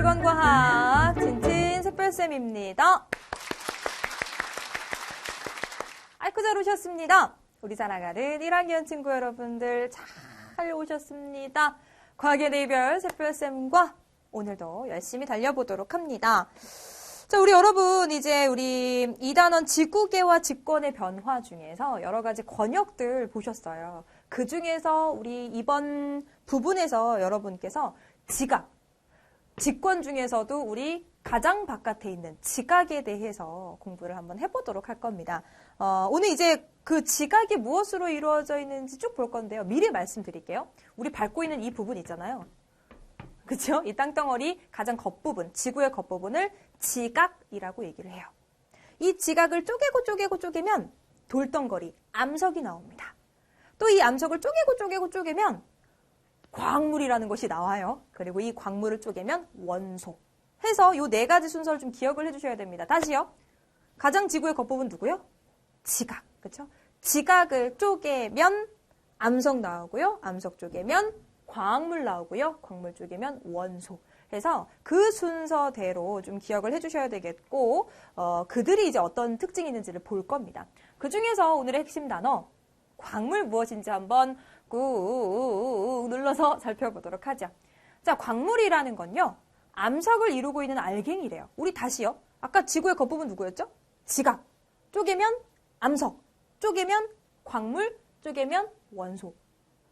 물건과학 진진 샛별쌤입니다. 아이고 잘 오셨습니다. 우리 사랑하는 1학년 친구 여러분들 잘 오셨습니다. 과학의 대별 샛별쌤과 오늘도 열심히 달려보도록 합니다. 자, 우리 여러분 이제 우리 2단원 지구계와 직권의 변화 중에서 여러 가지 권역들 보셨어요. 그 중에서 우리 이번 부분에서 여러분께서 지각, 직권 중에서도 우리 가장 바깥에 있는 지각에 대해서 공부를 한번 해보도록 할 겁니다. 오늘 이제 그 지각이 무엇으로 이루어져 있는지 쭉 볼 건데요. 미리 말씀드릴게요. 우리 밟고 있는 이 부분 있잖아요. 그렇죠? 이 땅덩어리 가장 겉부분, 지구의 겉부분을 지각이라고 얘기를 해요. 이 지각을 쪼개면 돌덩거리, 암석이 나옵니다. 또 이 암석을 쪼개면 광물이라는 것이 나와요. 그리고 이 광물을 쪼개면 원소. 해서 요 네 가지 순서를 좀 기억을 해주셔야 됩니다. 다시요. 가장 지구의 겉부분 누구요? 지각. 그렇죠? 지각을 쪼개면 암석 나오고요. 암석 쪼개면 광물 나오고요. 광물 쪼개면 원소. 해서 그 순서대로 좀 기억을 해주셔야 되겠고, 그들이 이제 어떤 특징이 있는지를 볼 겁니다. 그 중에서 오늘의 핵심 단어, 광물 무엇인지 한번 꾹 눌러서 살펴보도록 하죠. 자, 광물이라는 건요, 암석을 이루고 있는 알갱이래요. 우리 다시요. 아까 지구의 겉부분 누구였죠? 지각. 쪼개면 암석. 쪼개면 광물. 쪼개면 원소.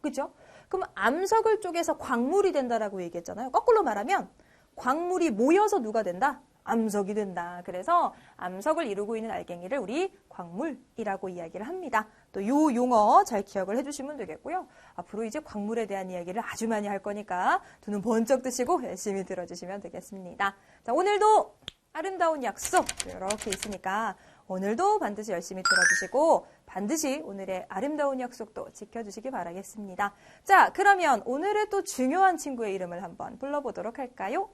그죠? 그럼 암석을 쪼개서 광물이 된다라고 얘기했잖아요. 거꾸로 말하면 광물이 모여서 누가 된다? 암석이 된다. 그래서 암석을 이루고 있는 알갱이를 우리 광물이라고 이야기를 합니다. 또 요 용어 잘 기억을 해주시면 되겠고요. 앞으로 이제 광물에 대한 이야기를 아주 많이 할 거니까 두 눈 번쩍 뜨시고 열심히 들어주시면 되겠습니다. 자, 오늘도 아름다운 약속 이렇게 있으니까 오늘도 반드시 열심히 들어주시고 반드시 오늘의 아름다운 약속도 지켜주시기 바라겠습니다. 자, 그러면 오늘의 또 중요한 친구의 이름을 한번 불러보도록 할까요?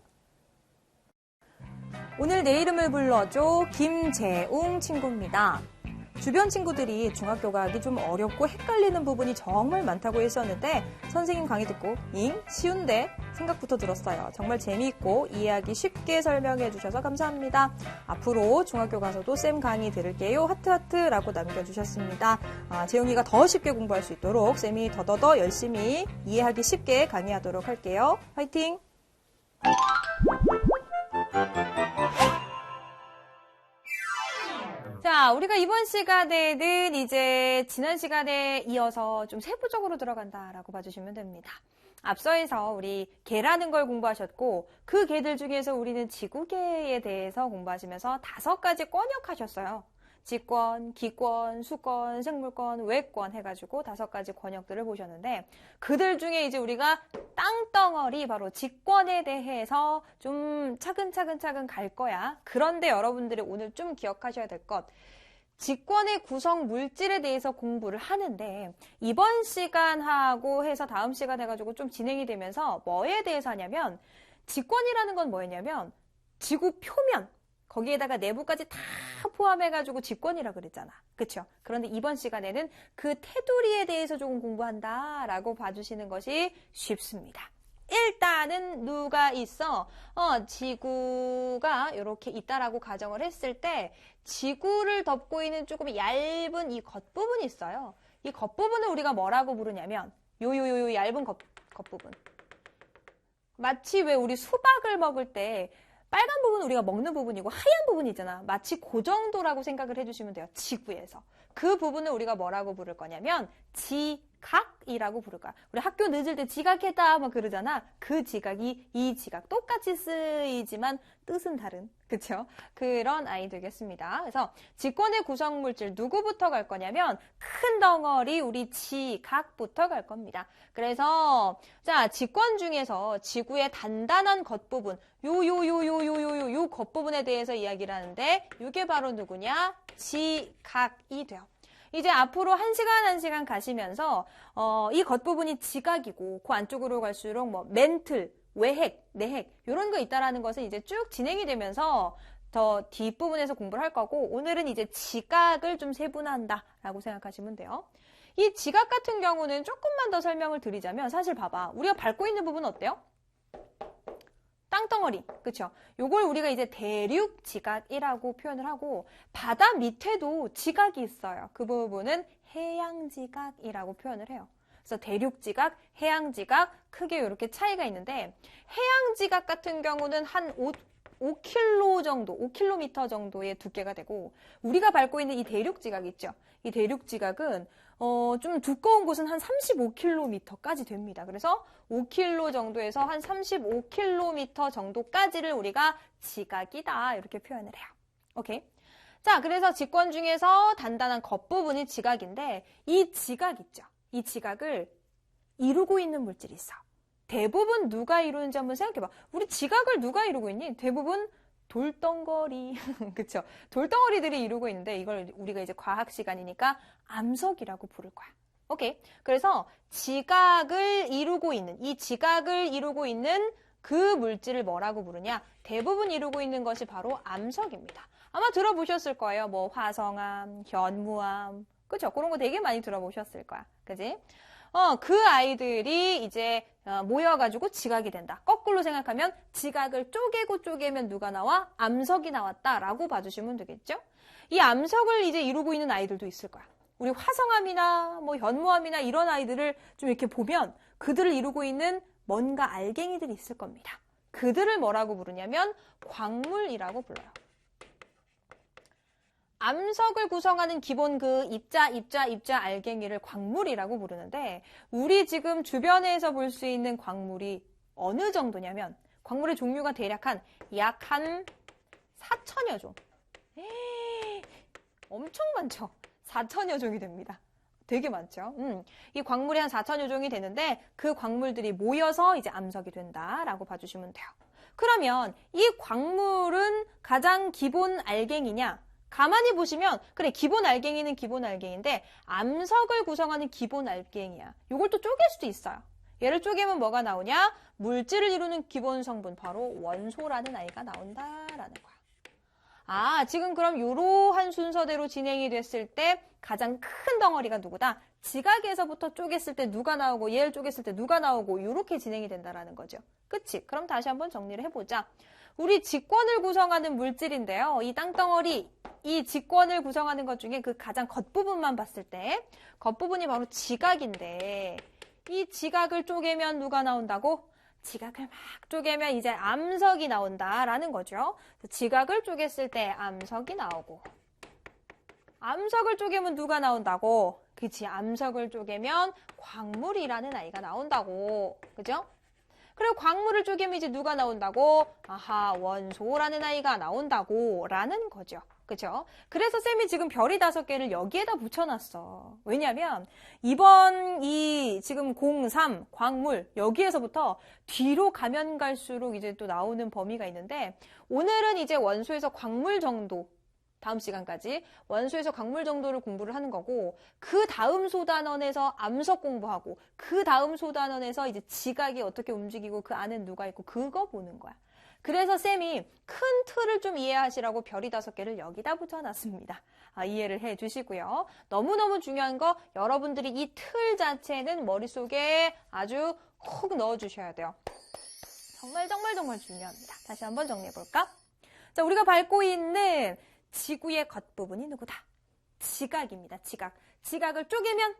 오늘 내 이름을 불러줘 김재웅 친구입니다. 주변 친구들이 중학교 가기 좀 어렵고 헷갈리는 부분이 정말 많다고 했었는데 선생님 강의 듣고 쉬운데 생각부터 들었어요. 정말 재미있고 이해하기 쉽게 설명해 주셔서 감사합니다. 앞으로 중학교 가서도 쌤 강의 들을게요. 하트하트라고 남겨주셨습니다. 재웅이가 더 쉽게 공부할 수 있도록 쌤이 더더더 열심히 이해하기 쉽게 강의하도록 할게요. 화이팅! 자, 우리가 이번 시간에는 이제 지난 시간에 이어서 좀 세부적으로 들어간다라고 봐주시면 됩니다. 앞서에서 우리 개라는 걸 공부하셨고 그 개들 중에서 우리는 지구개에 대해서 공부하시면서 5가지 권역하셨어요. 지권, 기권, 수권, 생물권, 외권 해가지고 5가지 권역들을 보셨는데 그들 중에 이제 우리가 땅덩어리 바로 지권에 대해서 좀 차근차근 갈 거야. 그런데 여러분들이 오늘 좀 기억하셔야 될 것, 지권의 구성 물질에 대해서 공부를 하는데 이번 시간하고 해서 다음 시간 해가지고 좀 진행이 되면서 뭐에 대해서 하냐면 지권이라는 건 뭐였냐면 지구 표면 거기에다가 내부까지 다 포함해가지고 지권이라 그랬잖아. 그쵸? 그런데 이번 시간에는 그 테두리에 대해서 조금 공부한다라고 봐주시는 것이 쉽습니다. 일단은 누가 있어? 지구가 이렇게 있다라고 가정을 했을 때 지구를 덮고 있는 조금 얇은 이 겉부분이 있어요. 이 겉부분을 우리가 뭐라고 부르냐면 요 얇은 겉부분. 마치 왜 우리 수박을 먹을 때 빨간 부분은 우리가 먹는 부분이고 하얀 부분이 있잖아. 마치 그 정도라고 생각을 해주시면 돼요. 지구에서. 그 부분을 우리가 뭐라고 부를 거냐면 지각이라고 부를 거야. 우리 학교 늦을 때 지각했다 막 그러잖아. 그 지각이 이 지각. 똑같이 쓰이지만 뜻은 다른. 그쵸? 그런 아이 되겠습니다. 그래서 지권의 구성물질 누구부터 갈 거냐면 큰 덩어리 우리 지각부터 갈 겁니다. 그래서 자, 지권 중에서 지구의 단단한 겉부분 요 겉부분에 대해서 이야기를 하는데 이게 바로 누구냐? 지각이 돼요. 이제 앞으로 한 시간 가시면서 이 겉부분이 지각이고 그 안쪽으로 갈수록 뭐 멘틀, 외핵, 내핵 이런 거 있다라는 것은 이제 쭉 진행이 되면서 더 뒷부분에서 공부를 할 거고 오늘은 이제 지각을 좀 세분화한다라고 생각하시면 돼요. 이 지각 같은 경우는 조금만 더 설명을 드리자면 사실 봐봐. 우리가 밟고 있는 부분은 어때요? 땅덩어리, 그쵸? 요걸 우리가 이제 대륙 지각이라고 표현을 하고, 바다 밑에도 지각이 있어요. 그 부분은 해양 지각이라고 표현을 해요. 그래서 대륙 지각, 해양 지각, 크게 이렇게 차이가 있는데, 해양 지각 같은 경우는 한 5km 정도, 5km 정도의 두께가 되고, 우리가 밟고 있는 이 대륙 지각 있죠? 이 대륙 지각은 좀 두꺼운 곳은 한 35km까지 됩니다. 그래서 5km 정도에서 한 35km 정도까지를 우리가 지각이다 이렇게 표현을 해요. 오케이? 자, 그래서 직권 중에서 단단한 겉부분이 지각인데 이 지각 있죠? 이 지각을 이루고 있는 물질이 있어. 대부분 누가 이루는지 한번 생각해봐. 우리 지각을 누가 이루고 있니? 대부분 돌덩어리, 그쵸? 돌덩어리들이 이루고 있는데 이걸 우리가 이제 과학 시간이니까 암석이라고 부를 거야. 오케이. 그래서 지각을 이루고 있는, 이 지각을 이루고 있는 그 물질을 뭐라고 부르냐? 대부분 이루고 있는 것이 바로 암석입니다. 아마 들어보셨을 거예요. 뭐 화성암, 현무암, 그쵸? 그런 거 되게 많이 들어보셨을 거야. 그지? 그 아이들이 이제 모여가지고 지각이 된다. 거꾸로 생각하면 지각을 쪼개고 쪼개면 누가 나와? 암석이 나왔다라고 봐주시면 되겠죠? 이 암석을 이제 이루고 있는 아이들도 있을 거야. 우리 화성암이나 뭐 현무암이나 이런 아이들을 좀 이렇게 보면 그들을 이루고 있는 뭔가 알갱이들이 있을 겁니다. 그들을 뭐라고 부르냐면 광물이라고 불러요. 암석을 구성하는 기본 그 입자 알갱이를 광물이라고 부르는데 우리 지금 주변에서 볼 수 있는 광물이 어느 정도냐면 광물의 종류가 대략 약 한 4천여 종. 엄청 많죠? 4천여 종이 됩니다. 되게 많죠? 이 광물이 한 4천여 종이 되는데 그 광물들이 모여서 이제 암석이 된다라고 봐주시면 돼요. 그러면 이 광물은 가장 기본 알갱이냐? 가만히 보시면 그래 기본 알갱이는 기본 알갱이인데 암석을 구성하는 기본 알갱이야. 이걸 또 쪼갤 수도 있어요. 얘를 쪼개면 뭐가 나오냐? 물질을 이루는 기본 성분 바로 원소라는 아이가 나온다라는 거야. 아, 지금 그럼 이러한 순서대로 진행이 됐을 때 가장 큰 덩어리가 누구다? 지각에서부터 쪼갰을 때 누가 나오고 얘를 쪼갰을 때 누가 나오고 이렇게 진행이 된다라는 거죠. 그치? 그럼 다시 한번 정리를 해보자. 우리 직권을 구성하는 물질인데요. 이 땅덩어리, 이 직권을 구성하는 것 중에 그 가장 겉부분만 봤을 때 겉부분이 바로 지각인데 이 지각을 쪼개면 누가 나온다고? 지각을 막 쪼개면 이제 암석이 나온다라는 거죠. 지각을 쪼갰을 때 암석이 나오고 암석을 쪼개면 누가 나온다고? 그치, 암석을 쪼개면 광물이라는 아이가 나온다고. 그죠? 그리고 광물을 쪼개면 이제 누가 나온다고? 아하, 원소라는 아이가 나온다고 라는 거죠. 그죠? 그래서 쌤이 지금 별이 5개를 여기에다 붙여놨어. 왜냐면 이번 이 지금 03 광물 여기에서부터 뒤로 가면 갈수록 이제 또 나오는 범위가 있는데 오늘은 이제 원소에서 광물 정도 다음 시간까지 원소에서 광물 정도를 공부를 하는 거고 그 다음 소단원에서 암석 공부하고 그 다음 소단원에서 이제 지각이 어떻게 움직이고 그 안에 누가 있고 그거 보는 거야. 그래서 쌤이 큰 틀을 좀 이해하시라고 별이 5개를 여기다 붙여놨습니다. 이해를 해 주시고요. 너무너무 중요한 거 여러분들이 이 틀 자체는 머릿속에 아주 훅 넣어주셔야 돼요. 정말 중요합니다. 다시 한번 정리해볼까? 자, 우리가 밟고 있는 지구의 겉부분이 누구다? 지각입니다. 지각. 지각을 쪼개면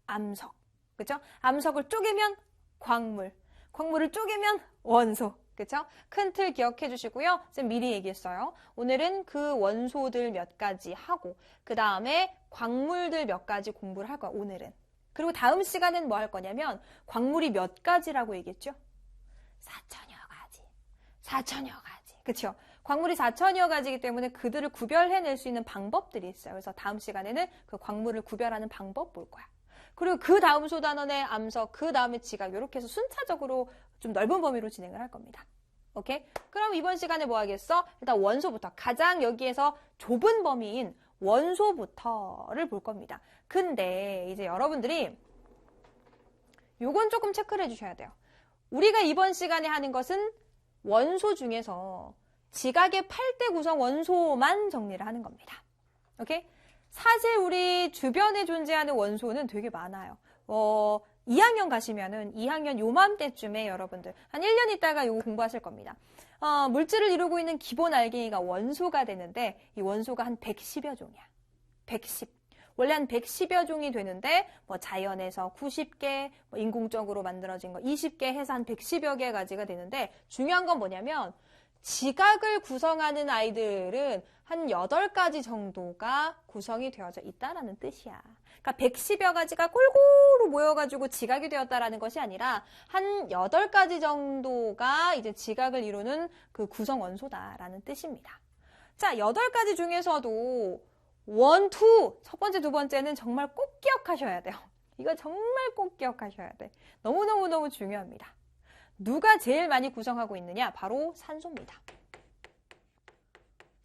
암석. 그죠? 암석을 쪼개면 광물. 광물을 쪼개면 원소. 그쵸? 큰 틀 기억해 주시고요. 쌤 미리 얘기했어요. 오늘은 그 원소들 몇 가지 하고 그 다음에 광물들 몇 가지 공부를 할 거야. 오늘은. 그리고 다음 시간엔 뭐 할 거냐면 광물이 몇 가지라고 얘기했죠? 4천여 가지. 4천여 가지. 그쵸? 광물이 4천여 가지이기 때문에 그들을 구별해낼 수 있는 방법들이 있어요. 그래서 다음 시간에는 그 광물을 구별하는 방법 볼 거야. 그리고 그 다음 소단원의 암석, 그 다음에 지각 이렇게 해서 순차적으로 좀 넓은 범위로 진행을 할 겁니다. 오케이? 그럼 이번 시간에 뭐 하겠어? 일단 원소부터 가장 여기에서 좁은 범위인 원소부터를 볼 겁니다. 근데 이제 여러분들이 요건 조금 체크를 해주셔야 돼요. 우리가 이번 시간에 하는 것은 원소 중에서 지각의 8대 구성 원소만 정리를 하는 겁니다. 오케이? 사실 우리 주변에 존재하는 원소는 되게 많아요. 2학년 가시면은 2학년 요맘때쯤에 여러분들 한 1년 있다가 요거 공부하실 겁니다. 물질을 이루고 있는 기본 알갱이가 원소가 되는데 이 원소가 한 110여 종이야. 110. 원래 한 110여 종이 되는데 뭐 자연에서 90개, 뭐 인공적으로 만들어진 거 20개 해서 한 110여 개 가지가 되는데 중요한 건 뭐냐면 지각을 구성하는 아이들은 한 8가지 정도가 구성이 되어져 있다라는 뜻이야. 그러니까 110여 가지가 골고루 모여가지고 지각이 되었다라는 것이 아니라 한 8가지 정도가 이제 지각을 이루는 그 구성 원소다라는 뜻입니다. 자, 8가지 중에서도 1, 2, 첫 번째, 두 번째는 정말 꼭 기억하셔야 돼요. 이거 정말 꼭 기억하셔야 돼. 너무너무너무 중요합니다. 누가 제일 많이 구성하고 있느냐? 바로 산소입니다.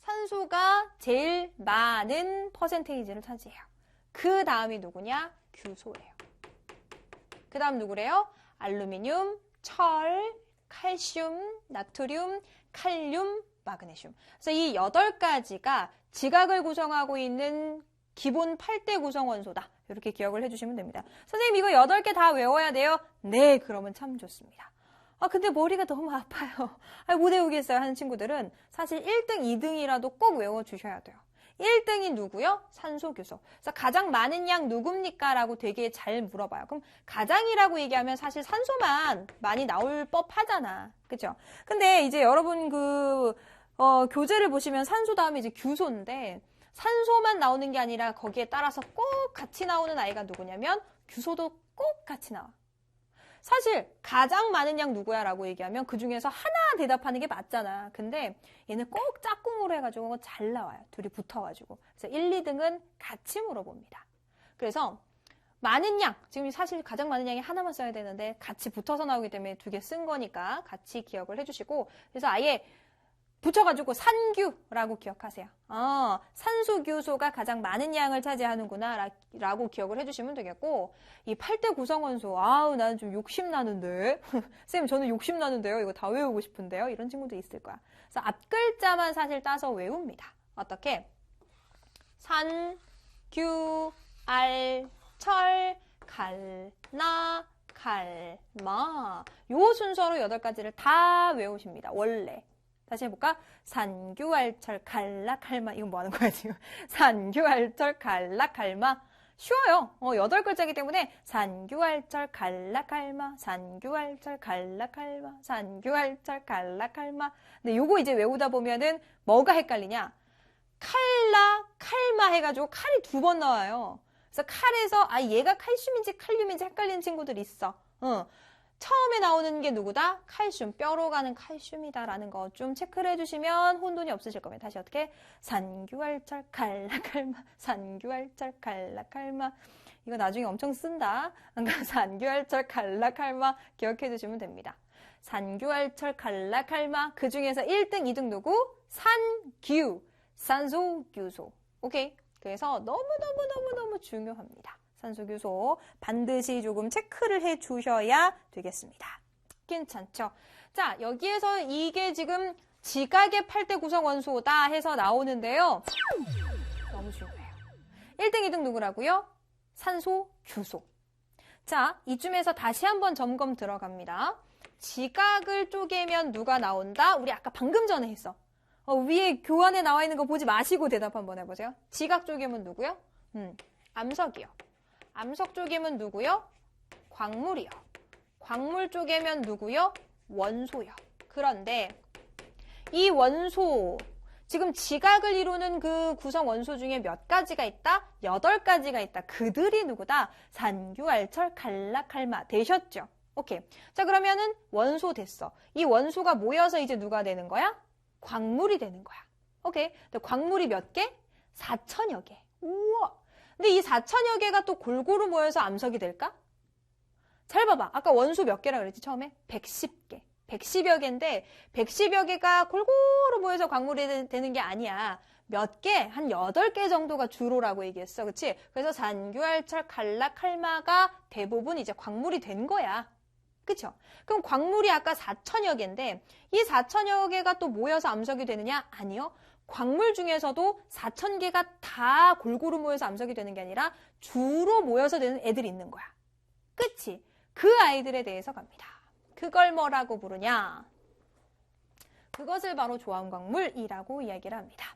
산소가 제일 많은 퍼센테이지를 차지해요. 그 다음이 누구냐? 규소예요. 그 다음 누구래요? 알루미늄, 철, 칼슘, 나트륨, 칼륨, 마그네슘. 그래서 이 8가지가 지각을 구성하고 있는 기본 8대 구성 원소다. 이렇게 기억을 해주시면 됩니다. 선생님 이거 8개 다 외워야 돼요? 네, 그러면 참 좋습니다. 근데 머리가 너무 아파요. 못 외우겠어요 하는 친구들은 사실 1등, 2등이라도 꼭 외워주셔야 돼요. 1등이 누구요? 산소, 규소. 그래서 가장 많은 양 누굽니까? 라고 되게 잘 물어봐요. 그럼 가장이라고 얘기하면 사실 산소만 많이 나올 법하잖아. 그죠? 근데 이제 여러분 교재를 보시면 산소 다음에 이제 규소인데 산소만 나오는 게 아니라 거기에 따라서 꼭 같이 나오는 아이가 누구냐면 규소도 꼭 같이 나와. 사실 가장 많은 양 누구야 라고 얘기하면 그 중에서 하나 대답하는 게 맞잖아. 근데 얘는 꼭 짝꿍으로 해가지고 잘 나와요. 둘이 붙어가지고. 그래서 1, 2등은 같이 물어봅니다. 그래서 많은 양, 지금 사실 가장 많은 양이 하나만 써야 되는데 같이 붙어서 나오기 때문에 2개 쓴 거니까 같이 기억을 해주시고 그래서 아예 붙여가지고 산규라고 기억하세요. 산소, 규소가 가장 많은 양을 차지하는구나 라고 기억을 해주시면 되겠고 이 8대 구성원소 나는 좀 욕심나는데 쌤 저는 욕심나는데요. 이거 다 외우고 싶은데요. 이런 친구도 있을 거야. 그래서 앞글자만 사실 따서 외웁니다. 어떻게? 산, 규, 알, 철, 갈, 나, 칼, 마 요 순서로 8가지를 다 외우십니다. 원래. 다시 해볼까? 산규알철 갈라칼마. 이건 뭐 하는 거야, 지금? 산규알철 갈라칼마. 쉬워요. 8글자이기 때문에 산규알철 갈라칼마, 산규알철 갈라칼마, 산규알철 갈라칼마. 근데 요거 이제 외우다 보면은 뭐가 헷갈리냐? 칼라, 칼마 해가지고 칼이 2번 나와요. 그래서 칼에서 얘가 칼슘인지 칼륨인지 헷갈리는 친구들이 있어. 처음에 나오는 게 누구다? 칼슘, 뼈로 가는 칼슘이다라는 거 좀 체크를 해주시면 혼돈이 없으실 겁니다. 다시 어떻게? 산규알철 갈라칼마, 산규알철 갈라칼마. 이거 나중에 엄청 쓴다. 그러니까 산규알철 갈라칼마 기억해 두시면 됩니다. 산규알철 갈라칼마 그 중에서 1등, 2등 누구? 산규, 산소, 규소. 오케이? 그래서 너무너무너무너무 중요합니다. 산소, 규소 반드시 조금 체크를 해 주셔야 되겠습니다. 괜찮죠? 자, 여기에서 이게 지금 지각의 8대 구성 원소다 해서 나오는데요. 너무 중요해요. 1등, 2등 누구라고요? 산소, 규소. 자, 이쯤에서 다시 한번 점검 들어갑니다. 지각을 쪼개면 누가 나온다? 우리 아까 방금 전에 했어. 위에 교환에 나와 있는 거 보지 마시고 대답 한번 해보세요. 지각 쪼개면 누구요? 암석이요. 암석 쪼개면 누구요? 광물이요. 광물 쪼개면 누구요? 원소요. 그런데 이 원소, 지금 지각을 이루는 그 구성 원소 중에 몇 가지가 있다? 8가지가 있다. 그들이 누구다? 산규알철 갈라칼마 되셨죠? 오케이. 자, 그러면은 원소 됐어. 이 원소가 모여서 이제 누가 되는 거야? 광물이 되는 거야. 오케이. 근데 광물이 몇 개? 4,000여 개. 우와. 근데 이 4,000여 개가 또 골고루 모여서 암석이 될까? 잘 봐봐. 아까 원소 몇 개라 그랬지, 처음에? 110개. 110여 개인데 110여 개가 골고루 모여서 광물이 되는 게 아니야. 몇 개? 한 8개 정도가 주로라고 얘기했어. 그치? 그래서 산규알철 갈라칼마가 대부분 이제 광물이 된 거야. 그쵸? 그럼 광물이 아까 4,000여 개인데 이 4,000여 개가 또 모여서 암석이 되느냐? 아니요. 광물 중에서도 4,000개가 다 골고루 모여서 암석이 되는 게 아니라 주로 모여서 되는 애들이 있는 거야. 그치? 그 아이들에 대해서 갑니다. 그걸 뭐라고 부르냐? 그것을 바로 조암광물이라고 이야기를 합니다.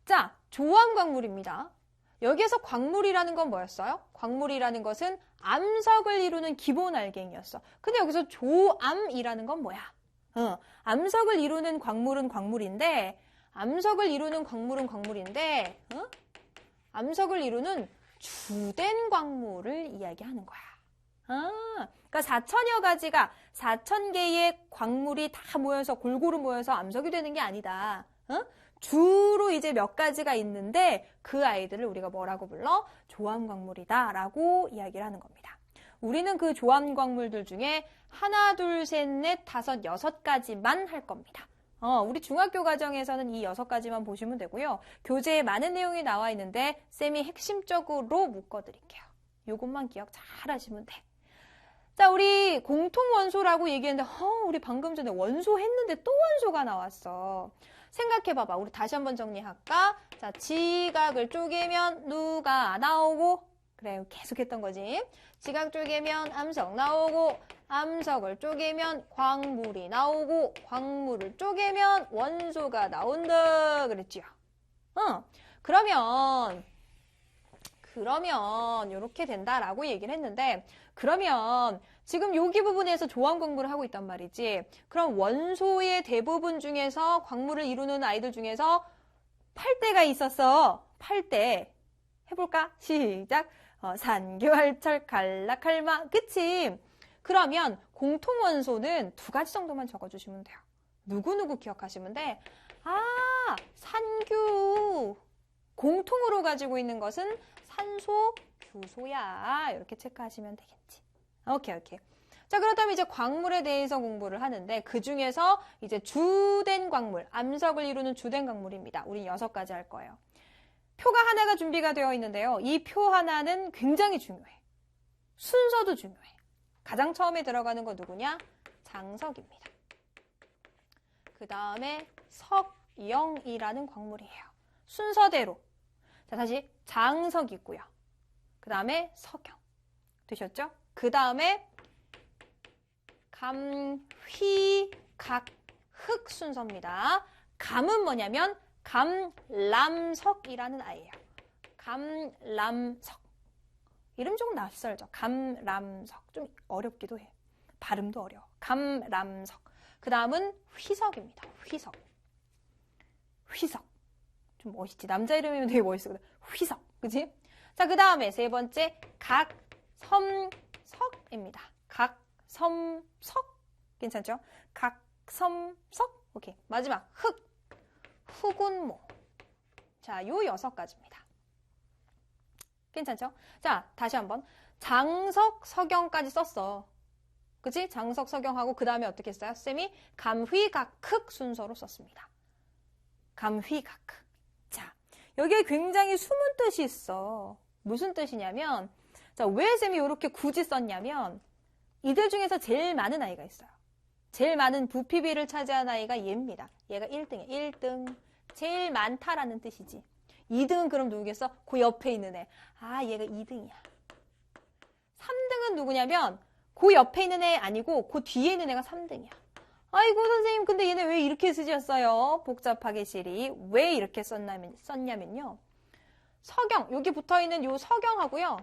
자, 조암광물입니다. 여기에서 광물이라는 건 뭐였어요? 광물이라는 것은 암석을 이루는 기본 알갱이였어. 근데 여기서 조암이라는 건 뭐야? 암석을 이루는 광물은 광물인데, 암석을 이루는 주된 광물을 이야기하는 거야. 그러니까 4,000개의 광물이 다 모여서 골고루 모여서 암석이 되는 게 아니다. 주로 이제 몇 가지가 있는데 그 아이들을 우리가 뭐라고 불러? 조암광물이다라고 이야기를 하는 겁니다. 우리는 그 조암광물들 중에 하나, 둘, 셋, 넷, 다섯, 6가지만 할 겁니다. 우리 중학교 과정에서는 이 6가지만 보시면 되고요. 교재에 많은 내용이 나와 있는데 쌤이 핵심적으로 묶어드릴게요. 요것만 기억 잘 하시면 돼. 자, 우리 공통원소라고 얘기했는데 우리 방금 전에 원소 했는데 또 원소가 나왔어. 생각해봐봐. 우리 다시 한번 정리할까? 자, 지각을 쪼개면 누가 나오고? 그래, 계속 했던 거지. 지각 쪼개면 암석 나오고, 암석을 쪼개면 광물이 나오고, 광물을 쪼개면 원소가 나온다. 그랬지요. 그러면 이렇게 된다라고 얘기를 했는데, 그러면 지금 여기 부분에서 조암광물을 하고 있단 말이지. 그럼 원소의 대부분 중에서 광물을 이루는 아이들 중에서 8대가 있었어. 8대. 해볼까? 시작. 산규활철, 갈락할마. 그치? 그러면 공통원소는 2가지 정도만 적어주시면 돼요. 누구누구 기억하시면 돼? 산규. 공통으로 가지고 있는 것은 산소, 규소야. 이렇게 체크하시면 되겠지. 오케이. 자, 그렇다면 이제 광물에 대해서 공부를 하는데 그 중에서 이제 주된 광물, 암석을 이루는 주된 광물입니다. 우린 6가지 할 거예요. 표가 하나가 준비가 되어 있는데요. 이 표 하나는 굉장히 중요해. 순서도 중요해. 가장 처음에 들어가는 거 누구냐? 장석입니다. 그 다음에 석영이라는 광물이에요. 순서대로. 자, 다시 장석이 있고요. 그 다음에 석영. 되셨죠? 그 다음에 감휘, 각, 흑 순서입니다. 감은 뭐냐면 감람석이라는 아이예요. 감람석. 이름 조금 낯설죠? 감람석. 좀 어렵기도 해. 발음도 어려워. 감람석. 그 다음은 휘석입니다. 휘석. 좀 멋있지? 남자 이름이면 되게 멋있거든. 휘석. 그치? 자, 그 다음에 3번째 각섬석입니다. 각섬석. 괜찮죠? 각섬석. 오케이. 마지막 흑운모. 자, 요 6가지입니다. 괜찮죠? 자, 다시 한번. 장석, 석영까지 썼어. 그치? 장석, 석영하고 그 다음에 어떻게 했어요? 쌤이 감휘각흑 순서로 썼습니다. 감휘각흑. 자, 여기에 굉장히 숨은 뜻이 있어. 무슨 뜻이냐면, 자, 왜 쌤이 이렇게 굳이 썼냐면, 이들 중에서 제일 많은 아이가 있어요. 제일 많은 부피비를 차지한 아이가 얘입니다. 얘가 1등이야. 1등. 제일 많다라는 뜻이지. 2등은 그럼 누구겠어? 그 옆에 있는 애. 얘가 2등이야. 3등은 누구냐면 그 옆에 있는 애 아니고 그 뒤에 있는 애가 3등이야. 아이고 선생님 근데 얘네 왜 이렇게 쓰셨어요? 복잡하게 시리. 왜 이렇게 썼냐면요. 석영, 여기 붙어있는 요 석영하고요.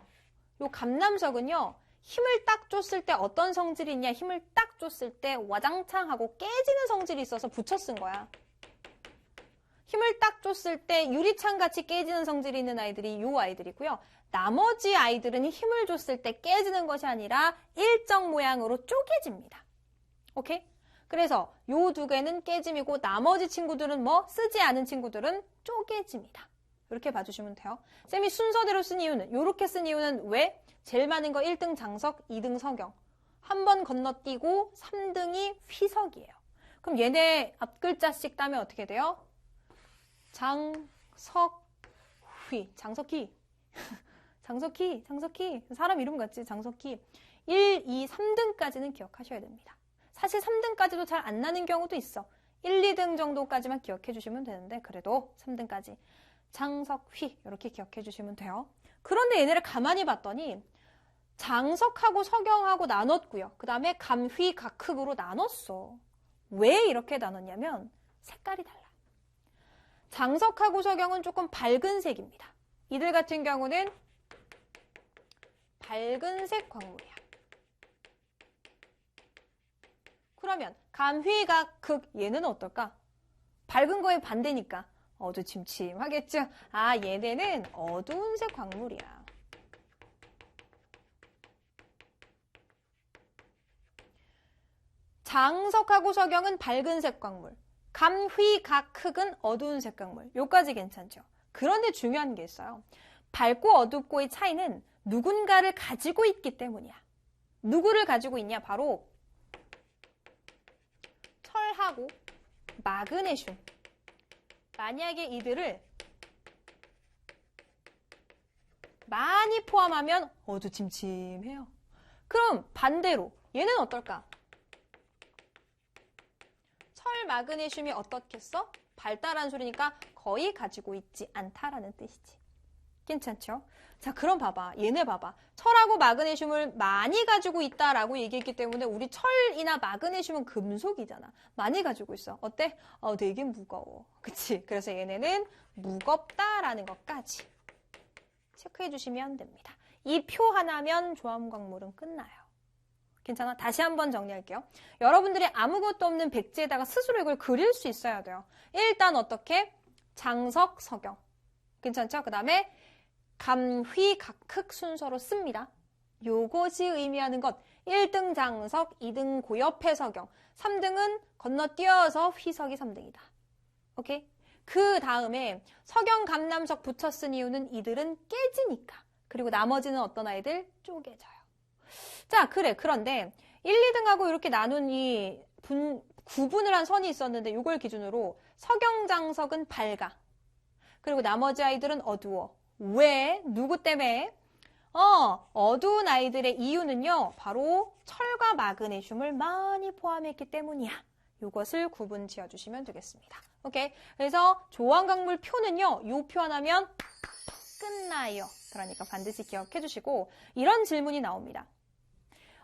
요 감람석은요. 힘을 딱 줬을 때 어떤 성질이 있냐? 힘을 딱 줬을 때 와장창 하고 깨지는 성질이 있어서 붙여 쓴 거야. 힘을 딱 줬을 때 유리창같이 깨지는 성질이 있는 아이들이 요 아이들이고요. 나머지 아이들은 힘을 줬을 때 깨지는 것이 아니라 일정 모양으로 쪼개집니다. 오케이? 그래서 요 2개는 깨짐이고 나머지 친구들은 쓰지 않은 친구들은 쪼개집니다. 이렇게 봐주시면 돼요. 쌤이 순서대로 쓴 이유는, 요렇게 쓴 이유는 왜? 제일 많은 거 1등 장석, 2등 석영. 한 번 건너뛰고 3등이 휘석이에요. 그럼 얘네 앞글자씩 따면 어떻게 돼요? 장석휘. 장석희. 장석희. 사람 이름 같지? 장석희. 1, 2, 3등까지는 기억하셔야 됩니다. 사실 3등까지도 잘 안 나는 경우도 있어. 1, 2등 정도까지만 기억해 주시면 되는데 그래도 3등까지. 장석휘 이렇게 기억해 주시면 돼요. 그런데 얘네를 가만히 봤더니 장석하고 석영하고 나눴고요. 그 다음에 감휘각흑으로 나눴어. 왜 이렇게 나눴냐면 색깔이 달라. 장석하고 석영은 조금 밝은 색입니다. 이들 같은 경우는 밝은색 광물이야. 그러면 감휘각흑 얘는 어떨까? 밝은 거에 반대니까 어두침침하겠죠? 아, 얘네는 어두운 색 광물이야. 장석하고 석영은 밝은색 광물, 감휘각흑은 어두운 색 광물. 요까지 괜찮죠? 그런데 중요한 게 있어요. 밝고 어둡고의 차이는 누군가를 가지고 있기 때문이야. 누구를 가지고 있냐? 바로 철하고 마그네슘. 만약에 이들을 많이 포함하면 어두침침해요. 그럼 반대로 얘는 어떨까? 철, 마그네슘이 어떻겠어? 발달한 소리니까 거의 가지고 있지 않다라는 뜻이지. 괜찮죠? 자, 그럼 봐봐. 얘네 봐봐. 철하고 마그네슘을 많이 가지고 있다라고 얘기했기 때문에 우리 철이나 마그네슘은 금속이잖아. 많이 가지고 있어. 어때? 되게 무거워. 그치? 그래서 얘네는 무겁다라는 것까지 체크해 주시면 됩니다. 이 표 하나면 조합광물은 끝나요. 괜찮아? 다시 한번 정리할게요. 여러분들이 아무것도 없는 백지에다가 스스로 이걸 그릴 수 있어야 돼요. 일단 어떻게? 장석, 석영. 괜찮죠? 그 다음에 감휘각흑 순서로 씁니다. 요것이 의미하는 것. 1등 장석, 2등 고엽의 석영, 3등은 건너뛰어서 휘석이 3등이다. 오케이? 그 다음에 석영, 감남석 붙였은 이유는 이들은 깨지니까. 그리고 나머지는 어떤 아이들? 쪼개져요. 자, 그래. 그런데 1, 2등하고 이렇게 나눈 이 구분을 한 선이 있었는데 이걸 기준으로 석영장석은 밝아. 그리고 나머지 아이들은 어두워. 왜? 누구 때문에? 어두운 아이들의 이유는요. 바로 철과 마그네슘을 많이 포함했기 때문이야. 이것을 구분 지어주시면 되겠습니다. 오케이. 그래서 조합광물 표는요. 요 표 하나면 끝나요. 그러니까 반드시 기억해 주시고 이런 질문이 나옵니다.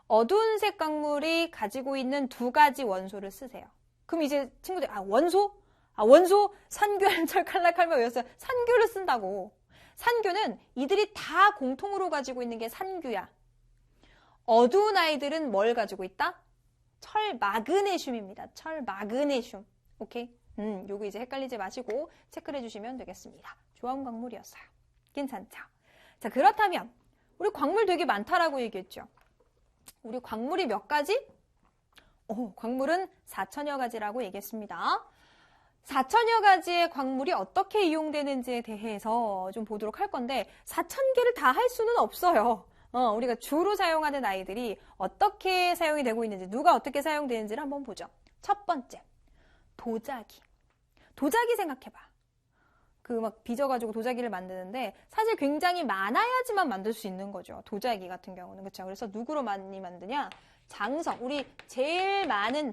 어두운 색 광물이 가지고 있는 두 가지 원소를 쓰세요. 그럼 이제 친구들, 원소? 원소? 산규, 칼라, 칼마 외웠어요. 산규를 쓴다고. 산규는 이들이 다 공통으로 가지고 있는 게 산규야. 어두운 아이들은 뭘 가지고 있다? 철 마그네슘입니다. 철 마그네슘. 오케이? 요거 이제 헷갈리지 마시고 체크를 해주시면 되겠습니다. 조합광물이었어요. 괜찮죠? 자, 그렇다면 우리 광물 되게 많다라고 얘기했죠. 우리 광물이 몇 가지? 광물은 4천여 가지라고 얘기했습니다. 4천여 가지의 광물이 어떻게 이용되는지에 대해서 좀 보도록 할 건데 4,000개를 다 할 수는 없어요. 우리가 주로 사용하는 아이들이 어떻게 사용이 되고 있는지, 누가 어떻게 사용되는지를 한번 보죠. 첫 번째, 도자기. 도자기 생각해봐. 그 막 빚어가지고 도자기를 만드는데 사실 굉장히 많아야지만 만들 수 있는 거죠. 도자기 같은 경우는. 그렇죠? 그래서 누구로 많이 만드냐? 장석. 우리 제일 많은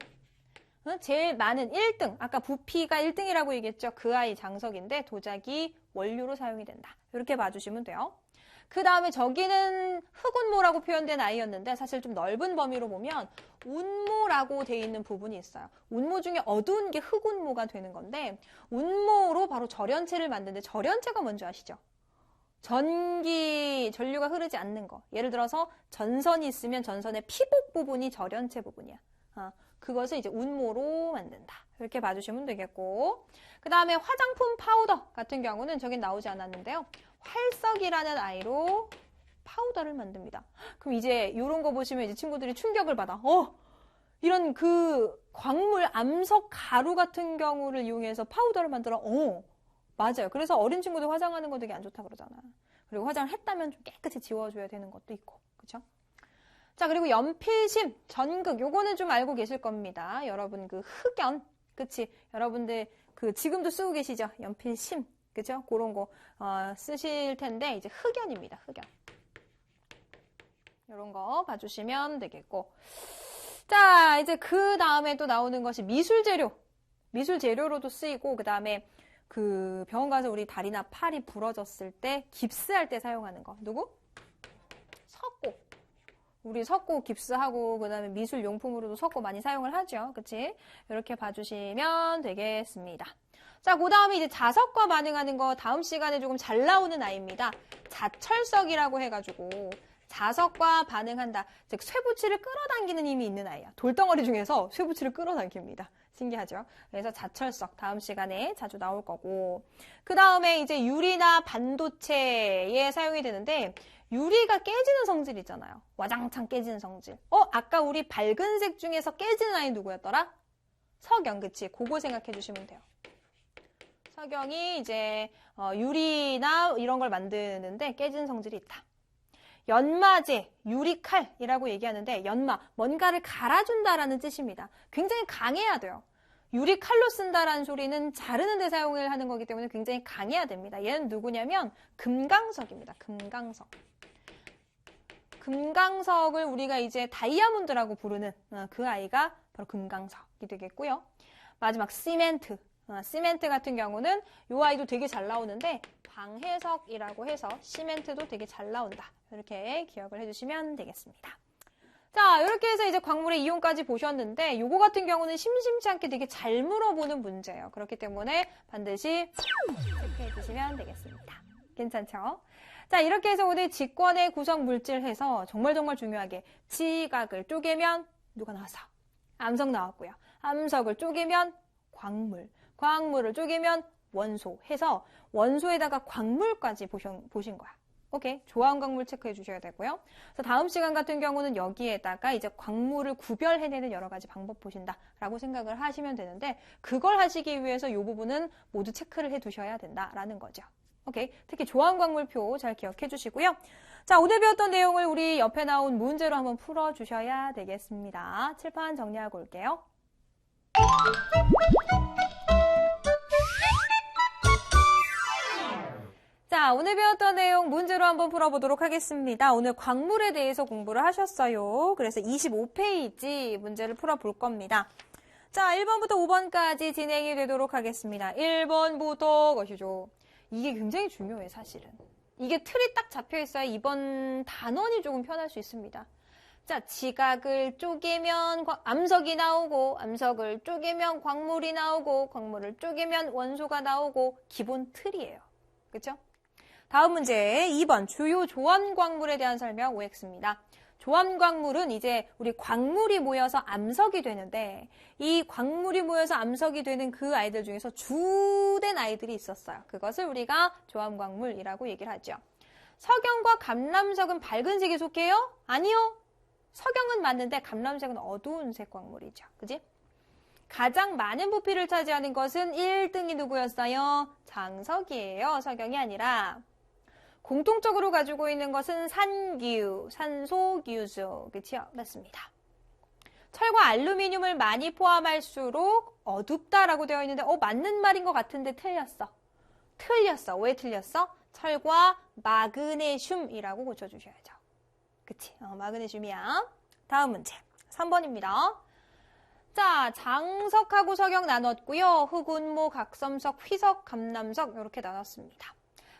1등. 아까 부피가 1등이라고 얘기했죠. 그 아이 장석인데 도자기 원료로 사용이 된다. 이렇게 봐주시면 돼요. 그 다음에 저기는 흑운모라고 표현된 아이였는데 사실 좀 넓은 범위로 보면 운모라고 돼 있는 부분이 있어요. 운모 중에 어두운 게 흑운모가 되는 건데 운모로 바로 절연체를 만드는데 절연체가 뭔지 아시죠? 전류가 흐르지 않는 거. 예를 들어서 전선이 있으면 전선의 피복 부분이 절연체 부분이야. 그것을 이제 운모로 만든다. 이렇게 봐주시면 되겠고. 그 다음에 화장품 파우더 같은 경우는 저긴 나오지 않았는데요. 활석이라는 아이로 파우더를 만듭니다. 그럼 이제 이런 거 보시면 이제 친구들이 충격을 받아. 이런 그 광물 암석 가루 같은 경우를 이용해서 파우더를 만들어. 맞아요. 그래서 어린 친구들 화장하는 거 되게 안 좋다 그러잖아. 그리고 화장을 했다면 좀 깨끗이 지워줘야 되는 것도 있고. 그쵸? 자, 그리고 연필심, 전극, 요거는 좀 알고 계실 겁니다. 여러분 그 흑연, 그치? 여러분들 그 지금도 쓰고 계시죠? 연필심, 그죠? 그런 거 쓰실 텐데 이제 흑연입니다. 흑연. 이런 거 봐주시면 되겠고. 자, 이제 그 다음에 또 나오는 것이 미술 재료. 미술 재료로도 쓰이고 그 다음에 그 병원 가서 우리 다리나 팔이 부러졌을 때 깁스할 때 사용하는 거. 누구? 석고. 우리 석고 깁스하고 그다음에 미술 용품으로도 석고 많이 사용을 하죠. 그치? 이렇게 봐주시면 되겠습니다. 자, 그 다음에 이제 자석과 반응하는 거 다음 시간에 조금 잘 나오는 아이입니다. 자철석이라고 해가지고 자석과 반응한다. 즉 쇠붙이를 끌어당기는 힘이 있는 아이야. 돌덩어리 중에서 쇠붙이를 끌어당깁니다. 신기하죠? 그래서 자철석 다음 시간에 자주 나올 거고, 그 다음에 이제 유리나 반도체에 사용이 되는데, 유리가 깨지는 성질 있잖아요. 와장창 깨지는 성질. 아까 우리 밝은색 중에서 깨지는 아이 누구였더라? 석영, 그치? 그거 생각해 주시면 돼요. 석영이 이제 유리나 이런 걸 만드는데 깨지는 성질이 있다. 연마제, 유리칼이라고 얘기하는데 연마, 뭔가를 갈아준다라는 뜻입니다. 굉장히 강해야 돼요. 유리칼로 쓴다라는 소리는 자르는 데 사용을 하는 거기 때문에 굉장히 강해야 됩니다. 얘는 누구냐면 금강석입니다. 금강석. 금강석을 우리가 이제 다이아몬드라고 부르는 그 아이가 바로 금강석이 되겠고요. 마지막 시멘트. 시멘트 같은 경우는 이 아이도 되게 잘 나오는데 방해석이라고 해서 시멘트도 되게 잘 나온다. 이렇게 기억을 해주시면 되겠습니다. 자, 이렇게 해서 이제 광물의 이용까지 보셨는데 요거 같은 경우는 심심치 않게 되게 잘 물어보는 문제예요. 그렇기 때문에 반드시 체크해 주시면 되겠습니다. 괜찮죠? 자, 이렇게 해서 오늘 직권의 구성 물질 해서 정말 중요하게 지각을 쪼개면 누가 나왔어? 암석 나왔고요. 암석을 쪼개면 광물, 광물을 쪼개면 원소 해서 원소에다가 광물까지 보신 거야. 오케이. 조화원 광물 체크해 주셔야 되고요. 그래서 다음 시간 같은 경우는 여기에다가 이제 광물을 구별해내는 여러 가지 방법 보신다라고 생각을 하시면 되는데 그걸 하시기 위해서 이 부분은 모두 체크를 해 두셔야 된다라는 거죠. 오케이. 특히 조화원 광물표 잘 기억해 주시고요. 자, 오늘 배웠던 내용을 우리 옆에 나온 문제로 한번 풀어 주셔야 되겠습니다. 칠판 정리하고 올게요. 자, 오늘 배웠던 내용 문제로 한번 풀어보도록 하겠습니다. 오늘 광물에 대해서 공부를 하셨어요. 그래서 25페이지 문제를 풀어볼 겁니다. 자, 1번부터 5번까지 진행이 되도록 하겠습니다. 1번부터 것이죠. 이게 굉장히 중요해, 사실은. 이게 틀이 딱 잡혀 있어야 이번 단원이 조금 편할 수 있습니다. 자, 지각을 쪼개면 암석이 나오고, 암석을 쪼개면 광물이 나오고, 광물을 쪼개면 원소가 나오고, 기본 틀이에요. 그쵸? 다음 문제 2번 주요 조합 광물에 대한 설명 OX입니다. 조합 광물은 이제 우리 광물이 모여서 암석이 되는데 이 광물이 모여서 암석이 되는 그 아이들 중에서 주된 아이들이 있었어요. 그것을 우리가 조합 광물이라고 얘기를 하죠. 석영과 감람석은 밝은 색에 속해요? 아니요. 석영은 맞는데 감람색은 어두운 색 광물이죠. 그지? 가장 많은 부피를 차지하는 것은 1등이 누구였어요? 장석이에요. 석영이 아니라. 공통적으로 가지고 있는 것은 산기유, 산소기유소. 그치요? 맞습니다. 철과 알루미늄을 많이 포함할수록 어둡다라고 되어 있는데 맞는 말인 것 같은데 틀렸어. 틀렸어. 왜 틀렸어? 철과 마그네슘이라고 고쳐주셔야죠. 그치? 마그네슘이야. 다음 문제 3번입니다. 자, 장석하고 석영 나눴고요. 흑운모, 각섬석, 휘석, 감남석 이렇게 나눴습니다.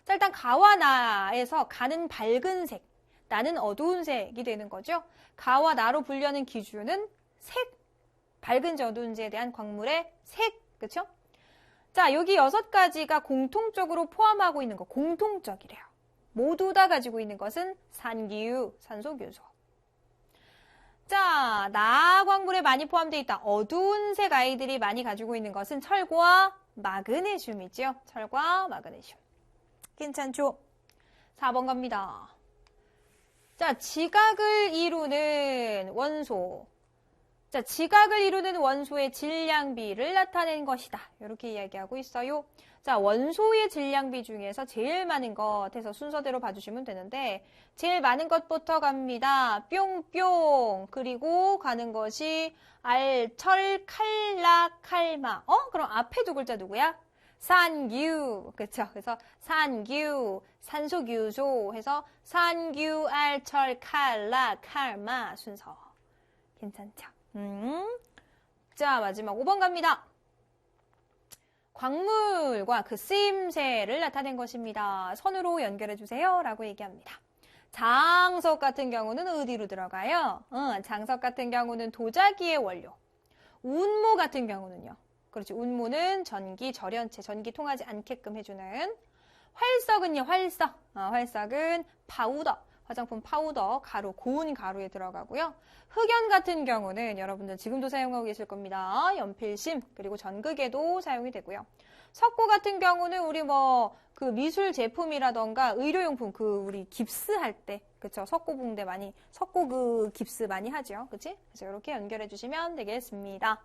자, 일단 가와 나에서 가는 밝은 색, 나는 어두운 색이 되는 거죠. 가와 나로 분류하는 기준은 색, 밝은지 어두운지에 대한 광물의 색, 그쵸? 자, 여기 6가지가 공통적으로 포함하고 있는 거, 공통적이래요. 모두 다 가지고 있는 것은 산기유, 산소규소. 자, 나 광물에 많이 포함되어 있다. 어두운 색 아이들이 많이 가지고 있는 것은 철과 마그네슘이죠. 철과 마그네슘. 괜찮죠? 4번 갑니다. 자, 지각을 이루는 원소. 자, 지각을 이루는 원소의 질량비를 나타낸 것이다. 이렇게 이야기하고 있어요. 자, 원소의 질량비 중에서 제일 많은 것 해서 순서대로 봐주시면 되는데 제일 많은 것부터 갑니다. 뿅뿅. 그리고 가는 것이 알, 철, 칼라, 칼마. 그럼 앞에 두 글자 누구야? 산규. 그쵸? 그래서 산규, 산소규소 해서 산규, 알, 철, 칼라, 칼마 순서. 괜찮죠? 자, 마지막 5번 갑니다. 광물과 그 쓰임새를 나타낸 것입니다. 선으로 연결해 주세요. 라고 얘기합니다. 장석 같은 경우는 어디로 들어가요? 장석 같은 경우는 도자기의 원료. 운모 같은 경우는요. 그렇지. 운모는 전기 절연체, 전기 통하지 않게끔 해주는. 활석은요. 활석은 파우더. 화장품 파우더, 가루, 고운 가루에 들어가고요. 흑연 같은 경우는 여러분들 지금도 사용하고 계실 겁니다. 연필심, 그리고 전극에도 사용이 되고요. 석고 같은 경우는 우리 그 미술 제품이라던가 의료용품, 우리 깁스할 때, 그쵸? 석고 붕대 많이, 석고 깁스 많이 하죠. 그치? 그래서 이렇게 연결해 주시면 되겠습니다.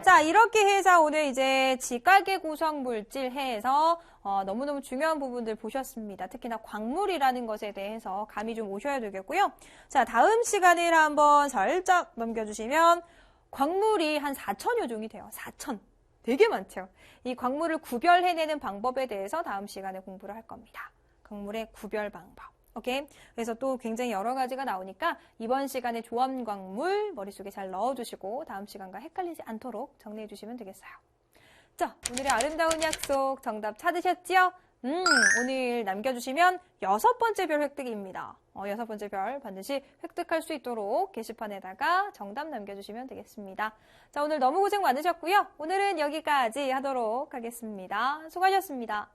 자, 이렇게 해서 오늘 이제 직각의 구성 물질 해에서 너무너무 중요한 부분들 보셨습니다. 특히나 광물이라는 것에 대해서 감이 좀 오셔야 되겠고요. 자, 다음 시간을 한번 살짝 넘겨주시면 광물이 한 4,000여 종이 돼요. 4,000. 되게 많죠. 이 광물을 구별해내는 방법에 대해서 다음 시간에 공부를 할 겁니다. 광물의 구별 방법. 오케이? 그래서 또 굉장히 여러 가지가 나오니까 이번 시간에 조합광물 머릿속에 잘 넣어두시고 다음 시간과 헷갈리지 않도록 정리해 주시면 되겠어요. 자, 오늘의 아름다운 약속 정답 찾으셨지요? 오늘 남겨주시면 6번째 별 획득입니다. 6번째 별 반드시 획득할 수 있도록 게시판에다가 정답 남겨주시면 되겠습니다. 자, 오늘 너무 고생 많으셨고요. 오늘은 여기까지 하도록 하겠습니다. 수고하셨습니다.